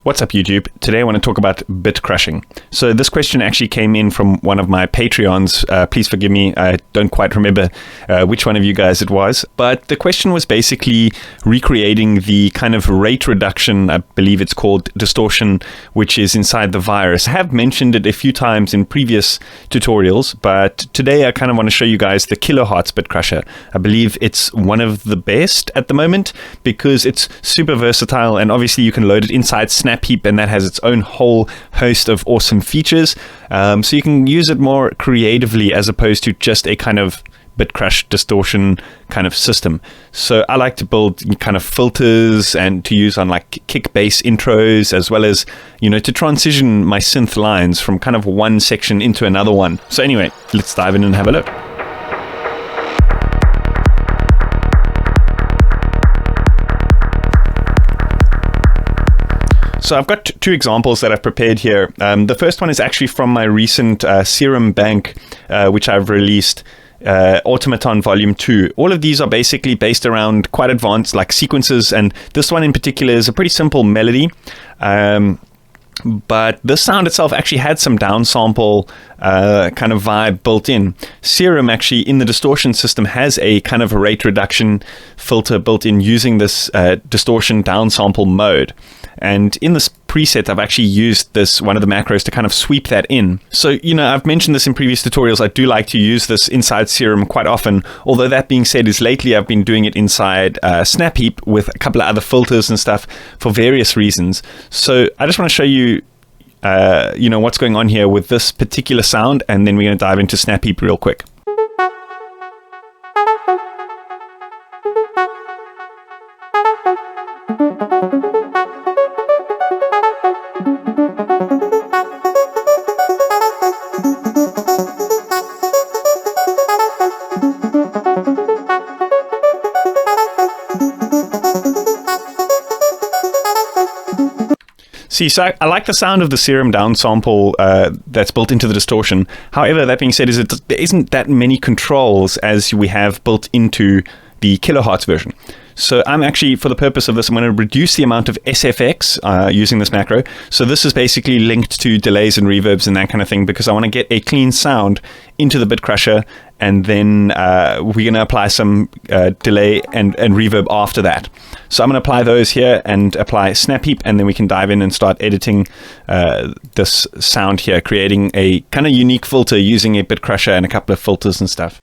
What's up YouTube? Today I want to talk about Bitcrushing. So this question actually came in from one of my Patreons. Please forgive me, I don't quite remember which one of you guys it was. But the question was basically recreating the kind of rate reduction, I believe it's called distortion, which is inside the virus. I have mentioned it a few times in previous tutorials, but today I kind of want to show you guys the kilohertz Bitcrusher. I believe it's one of the best at the moment because it's super versatile and obviously you can load it inside Snap Heap, and that has its own whole host of awesome features. So you can use it more creatively as opposed to just a kind of Bitcrush distortion kind of system. So I like to build kind of filters and to use on like kick bass intros, as well as, you know, to transition my synth lines from kind of one section into another one. So anyway, let's dive in and have a look. So I've got two examples that I've prepared here. The first one is actually from my recent Serum bank, which I've released, Automaton Volume 2. All of these are basically based around quite advanced like sequences, and this one in particular is a pretty simple melody. But the sound itself actually had some downsample kind of vibe built in. Serum actually in the distortion system has a kind of a rate reduction filter built in using this distortion downsample mode. And in this preset, I've actually used this, one of the macros, to kind of sweep that in. So, you know, I've mentioned this in previous tutorials. I do like to use this inside Serum quite often. Although that being said, is lately I've been doing it inside Snap Heap with a couple of other filters and stuff for various reasons. So I just want to show you, you know, what's going on here with this particular sound, and then we're going to dive into Snap Heap real quick. So I like the sound of the Serum downsample that's built into the distortion. However, that being said, there isn't that many controls as we have built into the kilohertz version. So I'm actually, for the purpose of this, I'm going to reduce the amount of SFX using this macro. So this is basically linked to delays and reverbs and that kind of thing, because I want to get a clean sound into the Bitcrusher, and then we're going to apply some delay and reverb after that. So I'm going to apply those here and apply Snap Heap, and then we can dive in and start editing this sound here, creating a kind of unique filter using a Bitcrusher and a couple of filters and stuff.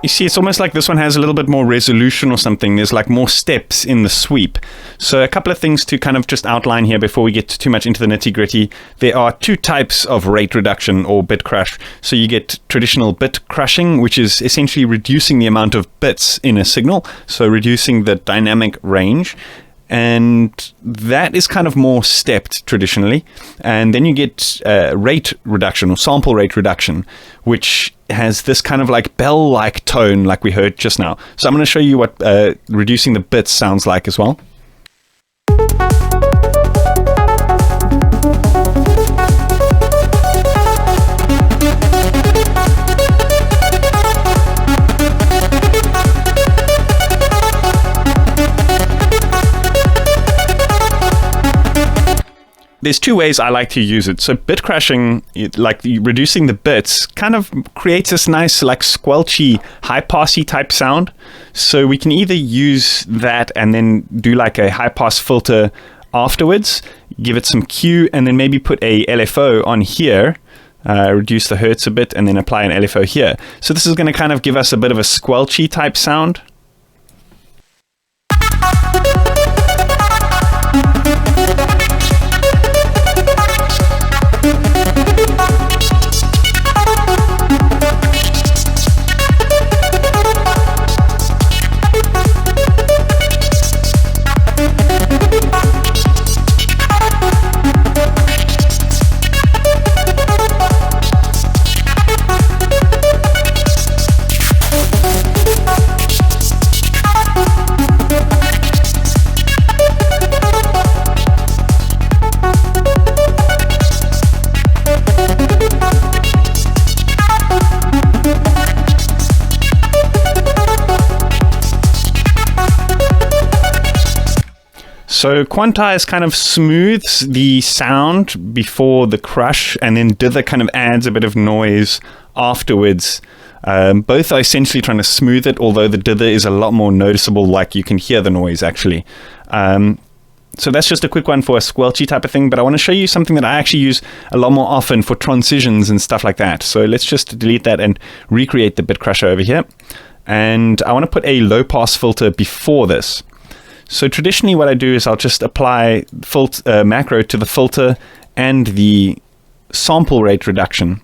You see, it's almost like this one has a little bit more resolution or something. There's like more steps in the sweep. So a couple of things to kind of just outline here before we get too much into the nitty-gritty. There are two types of rate reduction or bit crush. So you get traditional bit crushing, which is essentially reducing the amount of bits in a signal, so reducing the dynamic range. And that is kind of more stepped traditionally. And then you get rate reduction or sample rate reduction, which has this kind of like bell-like tone like we heard just now. So I'm going to show you what reducing the bits sounds like as well. There's two ways I like to use it. So Bitcrushing, like reducing the bits, kind of creates this nice like squelchy, high passy type sound. So we can either use that and then do like a high pass filter afterwards, give it some Q, and then maybe put a LFO on here, reduce the hertz a bit, and then apply an LFO here. So this is going to kind of give us a bit of a squelchy type sound. So quantize kind of smooths the sound before the crush, and then dither kind of adds a bit of noise afterwards. Both are essentially trying to smooth it, although the dither is a lot more noticeable, like you can hear the noise actually. So that's just a quick one for a squelchy type of thing, but I want to show you something that I actually use a lot more often for transitions and stuff like that. So let's just delete that and recreate the Bitcrusher over here. And I want to put a low pass filter before this. So traditionally what I do is I'll just apply macro to the filter and the sample rate reduction.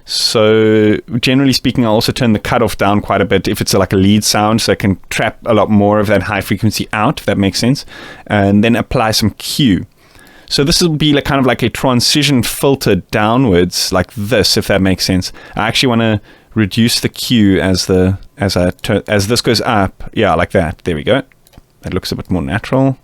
So generally speaking, I'll also turn the cutoff down quite a bit if it's like a lead sound, so I can trap a lot more of that high frequency out, if that makes sense, and then apply some Q. So this will be like kind of like a transition filter downwards like this, if that makes sense. I actually want to reduce the Q as this goes up. Yeah, like that. There we go. That looks a bit more natural.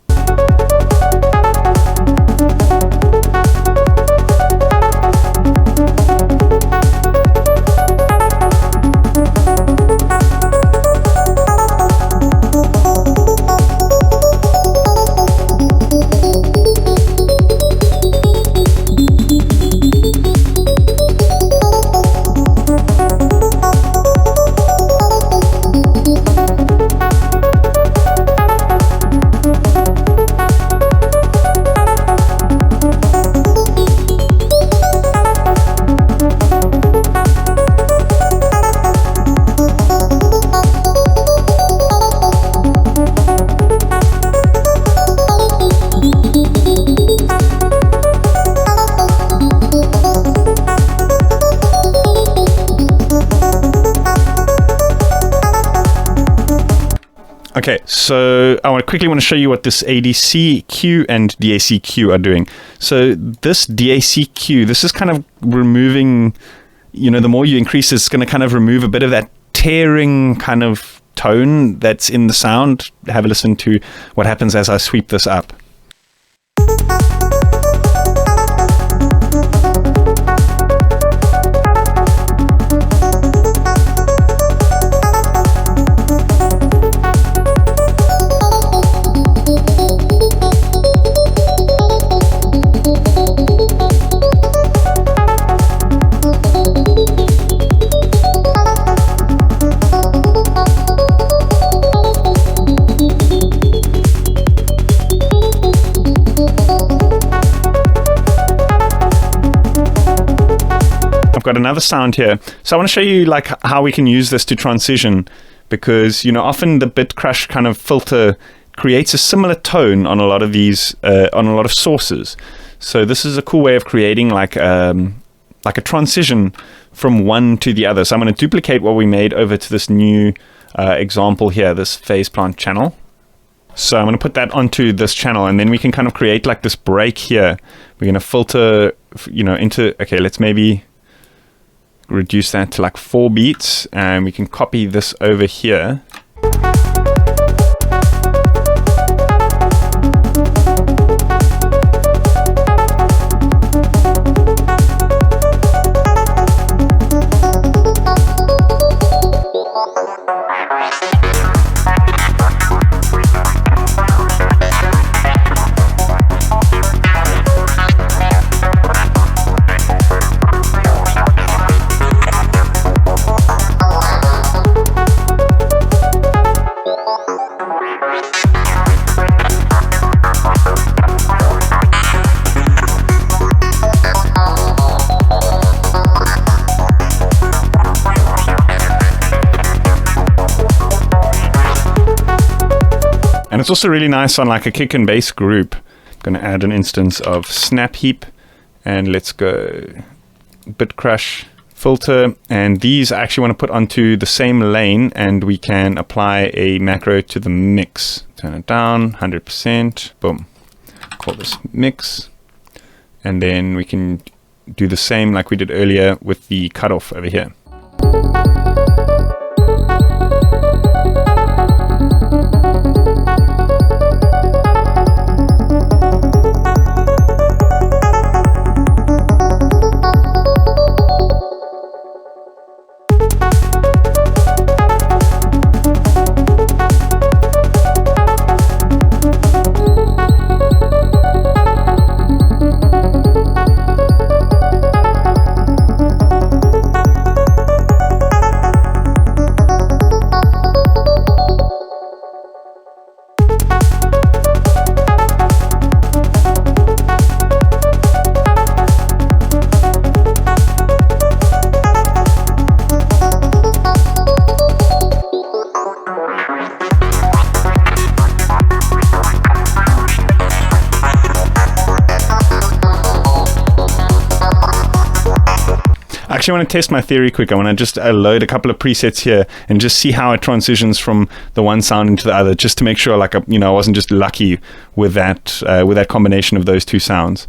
Okay, so I quickly want to show you what this ADC Q and DAC Q are doing. So this DAC Q, this is kind of removing, the more you increase, it's going to kind of remove a bit of that tearing kind of tone that's in the sound. Have a listen to what happens as I sweep this up. Got another sound here, so I want to show you like how we can use this to transition, because often the Bitcrush kind of filter creates a similar tone on a lot of these on a lot of sources. So this is a cool way of creating like a transition from one to the other. So I'm going to duplicate what we made over to this new example here, this phase plant channel. So I'm going to put that onto this channel, and then we can kind of create like this break here. We're going to filter into, okay, let's maybe reduce that to like 4 beats, and we can copy this over here. And it's also really nice on like a kick and bass group. I'm going to add an instance of Snap Heap, and let's go Bitcrush filter, and these I actually want to put onto the same lane, and we can apply a macro to the mix. Turn it down 100%, boom, call this mix, and then we can do the same like we did earlier with the cutoff over here. Actually, I want to test my theory quick. I want to just load a couple of presets here and just see how it transitions from the one sound into the other, just to make sure, like, I wasn't just lucky with that combination of those two sounds.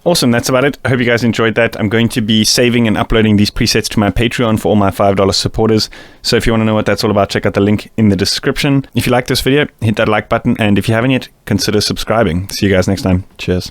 Awesome, that's about it. I hope you guys enjoyed that. I'm going to be saving and uploading these presets to my Patreon for all my $5 supporters. So if you want to know what that's all about, check out the link in the description. If you like this video, hit that like button. And if you haven't yet, consider subscribing. See you guys next time. Cheers.